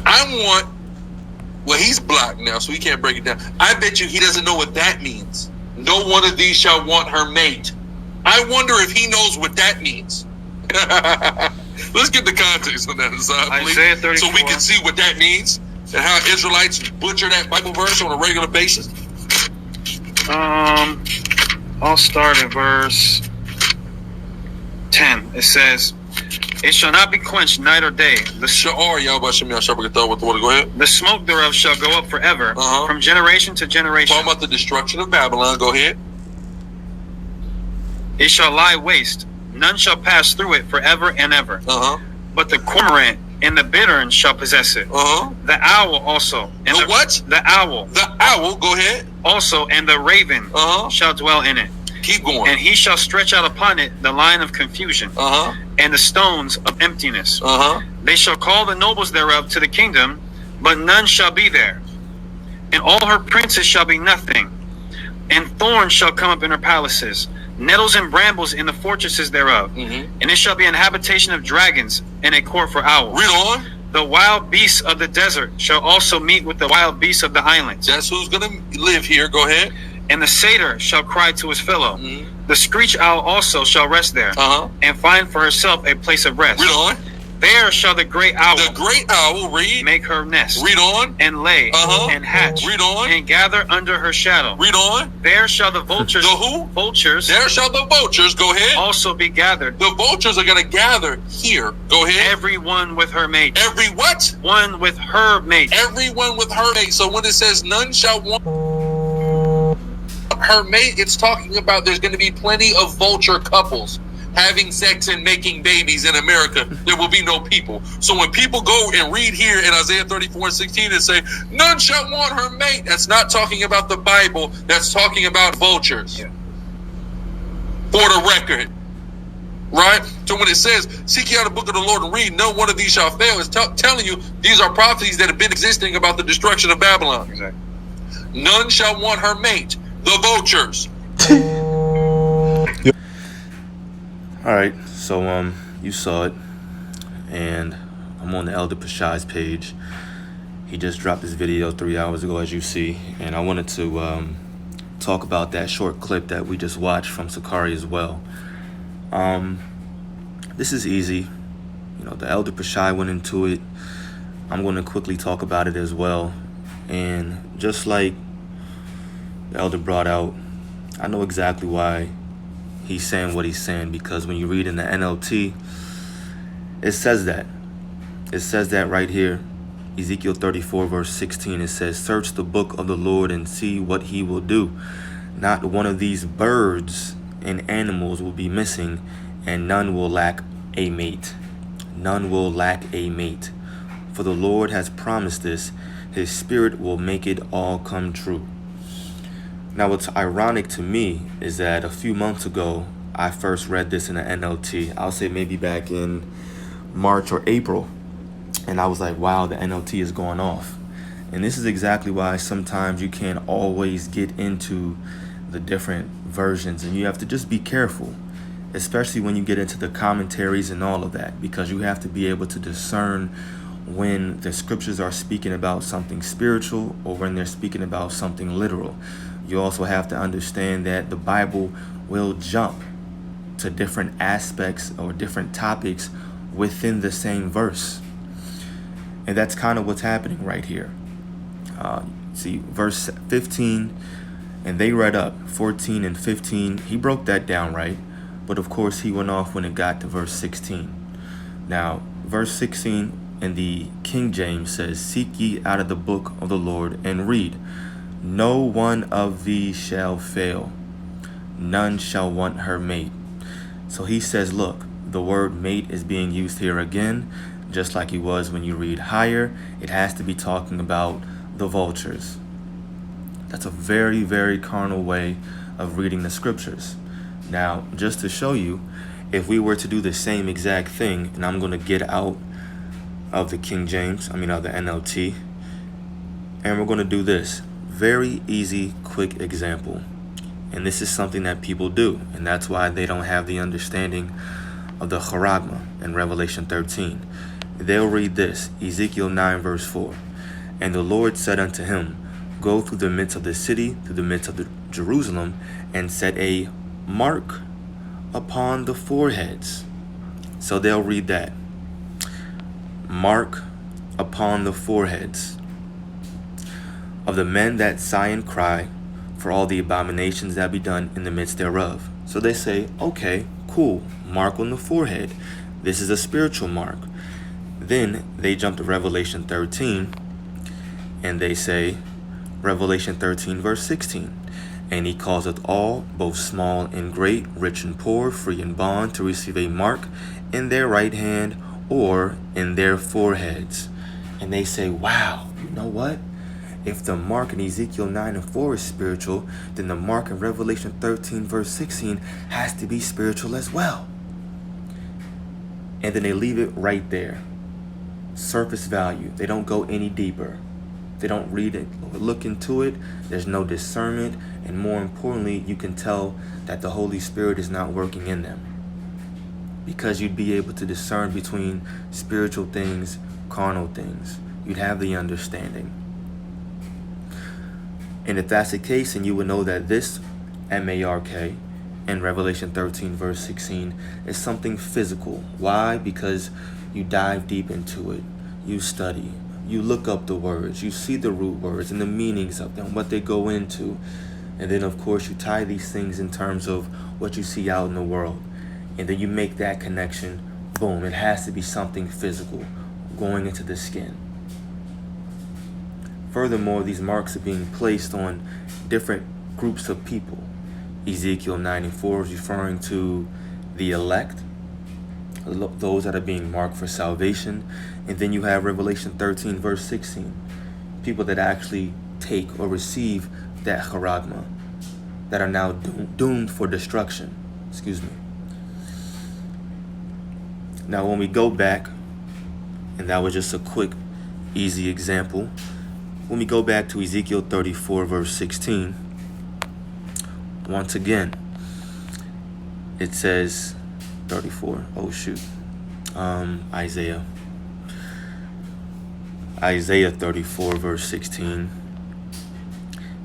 I want, well, he's blocked now, so he can't break it down. I bet you he doesn't know what that means. No one of these shall want her mate. I wonder if he knows what that means. Let's get the context on that, Isaiah 34. so we can see what that means and how Israelites butcher that Bible verse on a regular basis. I'll start at verse 10. It says, "It shall not be quenched night or day. The smoke thereof shall go up forever, from generation to generation." Talking about the destruction of Babylon. Go ahead. "It shall lie waste. None shall pass through it forever and ever. But the cormorant and the bittern shall possess it. The owl also. And the what? The owl. The owl. Go ahead. Also, and the raven shall dwell in it. Keep going. And he shall stretch out upon it the line of confusion, and the stones of emptiness. They shall call the nobles thereof to the kingdom, but none shall be there. And all her princes shall be nothing. And thorns shall come up in her palaces, nettles and brambles in the fortresses thereof. And it shall be an habitation of dragons, and a court for owls. Read on. The wild beasts of the desert shall also meet with the wild beasts of the islands." That's who's going to live here. Go ahead. "And the satyr shall cry to his fellow. The screech owl also shall rest there, and find for herself a place of rest. Read on. There shall the great owl, read, make her nest. Read on. And lay, and hatch. Read on. And gather under her shadow. Read on. There shall the vultures, the who? Vultures, there shall the vultures, go ahead, also be gathered. The vultures are going to gather here. Go ahead. Every one with her mate. Every what? One with her mate. Everyone with her mate. So when it says none shall want her mate, it's talking about there's going to be plenty of vulture couples having sex and making babies in America. There will be no people. So when people go and read here in Isaiah 34:16 and say, none shall want her mate, that's not talking about the Bible. That's talking about vultures. Yeah. For the record. Right? So when it says, seek ye out the book of the Lord and read, no one of these shall fail, it's telling you these are prophecies that have been existing about the destruction of Babylon. Exactly. None shall want her mate. The vultures. All right, so you saw it, and I'm on the Elder Pashai's page. He just dropped this video 3 hours ago, as you see, and I wanted to talk about that short clip that we just watched from Sakari as well. This is easy. You know, the Elder Pashai went into it. I'm going to quickly talk about it as well. And just like the Elder brought out, I know exactly why he's saying what he's saying, because when you read in the NLT, it says that. It says that right here. Ezekiel 34 verse 16, it says, search the book of the Lord and see what he will do. Not one of these birds and animals will be missing, and none will lack a mate. None will lack a mate. For the Lord has promised this. His spirit will make it all come true. Now, what's ironic to me is that a few months ago, I first read this in the NLT. I'll say maybe back in March or April. And I was like, wow, the NLT is going off. And this is exactly why sometimes you can't always get into the different versions. And you have to just be careful, especially when you get into the commentaries and all of that, because you have to be able to discern when the scriptures are speaking about something spiritual or when they're speaking about something literal. You also have to understand that the Bible will jump to different aspects or different topics within the same verse. And that's kind of what's happening right here. See, verse 15, and they read up 14 and 15. He broke that down right. But of course, he went off when it got to verse 16. Now, verse 16 in the King James says, seek ye out of the book of the Lord and read. No one of these shall fail. None shall want her mate. So he says, look, the word mate is being used here again, just like he was when you read higher. It has to be talking about the vultures. That's a very, very carnal way of reading the scriptures. Now, just to show you, if we were to do the same exact thing, and I'm going to get out of the King James, of the NLT, and we're going to do this. Very easy, quick example. And this is something that people do, and that's why they don't have the understanding of the charagma in Revelation 13. They'll read this, Ezekiel 9 verse 4. And the Lord said unto him, Go through the midst of the city, through the midst of the Jerusalem, and set a mark upon the foreheads. So they'll read that. Mark upon the foreheads of the men that sigh and cry for all the abominations that be done in the midst thereof. So they say, okay, cool, mark on the forehead. This is a spiritual mark. Then they jump to Revelation 13, and they say, Revelation 13 verse 16, and he causeth all, both small and great, rich and poor, free and bond, to receive a mark in their right hand or in their foreheads. And they say, wow, you know what? If the mark in Ezekiel 9 and 4 is spiritual, then the mark in Revelation 13 verse 16 has to be spiritual as well. And then they leave it right there. Surface value. They don't go any deeper. They don't read it or look into it. There's no discernment. And more importantly, you can tell that the Holy Spirit is not working in them. Because you'd be able to discern between spiritual things, carnal things. You'd have the understanding. And if that's the case, then you would know that this M-A-R-K in Revelation 13 verse 16 is something physical. Why? Because you dive deep into it. You study. You look up the words. You see the root words and the meanings of them, what they go into. And then, of course, you tie these things in terms of what you see out in the world. And then you make that connection. Boom. It has to be something physical going into the skin. Furthermore, these marks are being placed on different groups of people. Ezekiel 9 and 4 is referring to the elect, those that are being marked for salvation. And then you have Revelation 13 verse 16, people that actually take or receive that charagma, that are now doomed for destruction. Excuse me. Now when we go back, and that was just a quick, easy example. When we go back to Ezekiel 34 verse 16, once again, it says 34. Oh shoot. Isaiah 34 verse 16.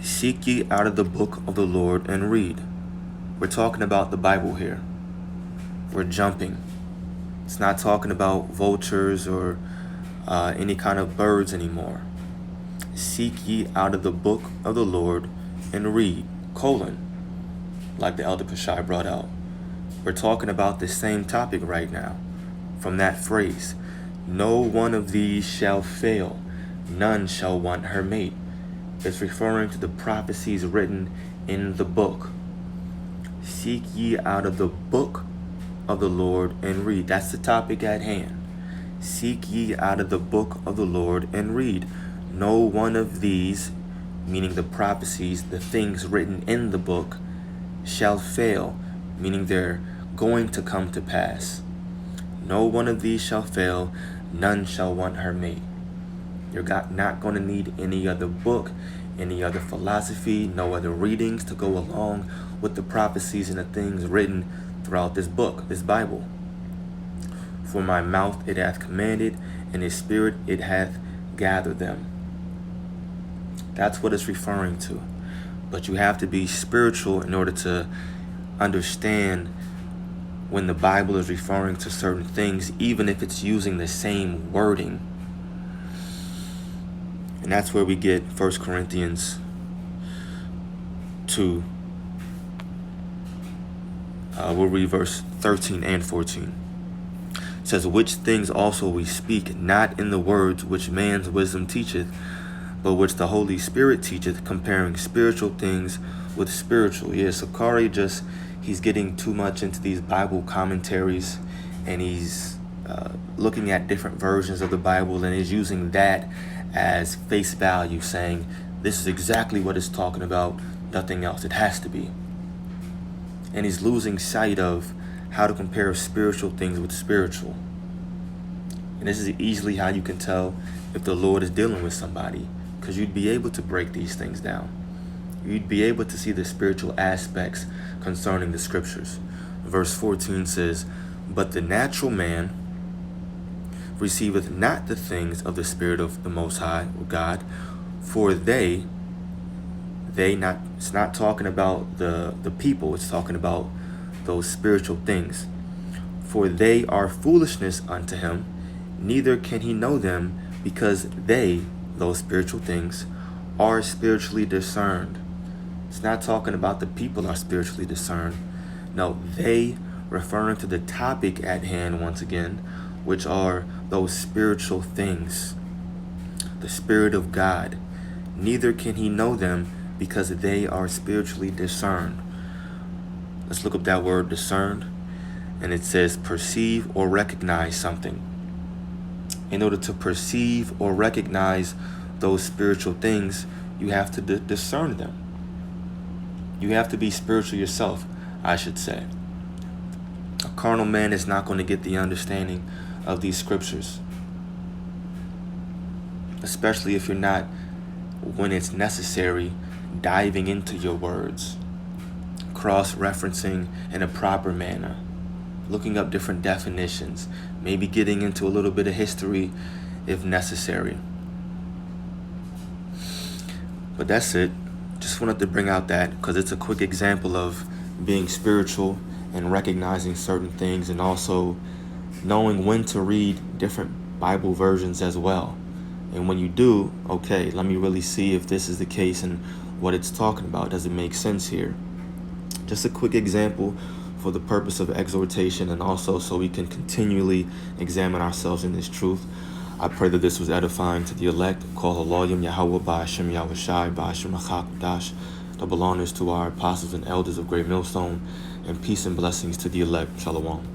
Seek ye out of the book of the Lord and read. We're talking about the Bible here. We're jumping. It's not talking about vultures or any kind of birds anymore. Seek ye out of the book of the Lord and read, like the Elder Pashai brought out. We're talking about the same topic right now. From that phrase, no one of these shall fail, none shall want her mate. It's referring to the prophecies written in the book. Seek ye out of the book of the Lord and read. That's the topic at hand. Seek ye out of the book of the Lord and read. No one of these, meaning the prophecies, the things written in the book, shall fail, meaning they're going to come to pass. No one of these shall fail, none shall want her mate. You're not going to need any other book, any other philosophy, no other readings to go along with the prophecies and the things written throughout this book, this Bible. For my mouth it hath commanded, and his spirit it hath gathered them. That's what it's referring to. But you have to be spiritual in order to understand when the Bible is referring to certain things, even if it's using the same wording. And that's where we get 1 Corinthians 2. We'll read verse 13 and 14. It says, which things also we speak, not in the words which man's wisdom teacheth, but which the Holy Spirit teacheth, comparing spiritual things with spiritual. Yeah, Sakari he's getting too much into these Bible commentaries, and he's looking at different versions of the Bible, and is using that as face value, saying this is exactly what it's talking about, nothing else. It has to be. And he's losing sight of how to compare spiritual things with spiritual. And this is easily how you can tell if the Lord is dealing with somebody, because you'd be able to break these things down. You'd be able to see the spiritual aspects concerning the scriptures. Verse 14 says, but the natural man, receiveth not the things of the Spirit of the Most High, or God, for they not, it's not talking about the people, it's talking about those spiritual things. For they are foolishness unto him, neither can he know them, because they, those spiritual things, are spiritually discerned. It's not talking about the people are spiritually discerned. No, they, referring to the topic at hand once again, which are those spiritual things, the Spirit of God. Neither can he know them, because they are spiritually discerned. Let's look up that word discerned. And it says perceive or recognize something. In order to perceive or recognize those spiritual things, you have to discern them. You have to be spiritual yourself, I should say. A carnal man is not going to get the understanding of these scriptures, especially if you're not, when it's necessary, diving into your words, cross-referencing in a proper manner, looking up different definitions, maybe getting into a little bit of history if necessary. But that's it. Just wanted to bring out that because it's a quick example of being spiritual and recognizing certain things, and also knowing when to read different Bible versions as well. And when you do, okay, let me really see if this is the case and what it's talking about. Does it make sense here? Just a quick example for the purpose of exhortation, and also so we can continually examine ourselves in this truth. I pray that this was edifying to the elect. Call Haloyim Yahweh Ba'ashem Yahushai Ba'ashem Achak. Double honors to our apostles and elders of Great Millstone, and peace and blessings to the elect. Shalom.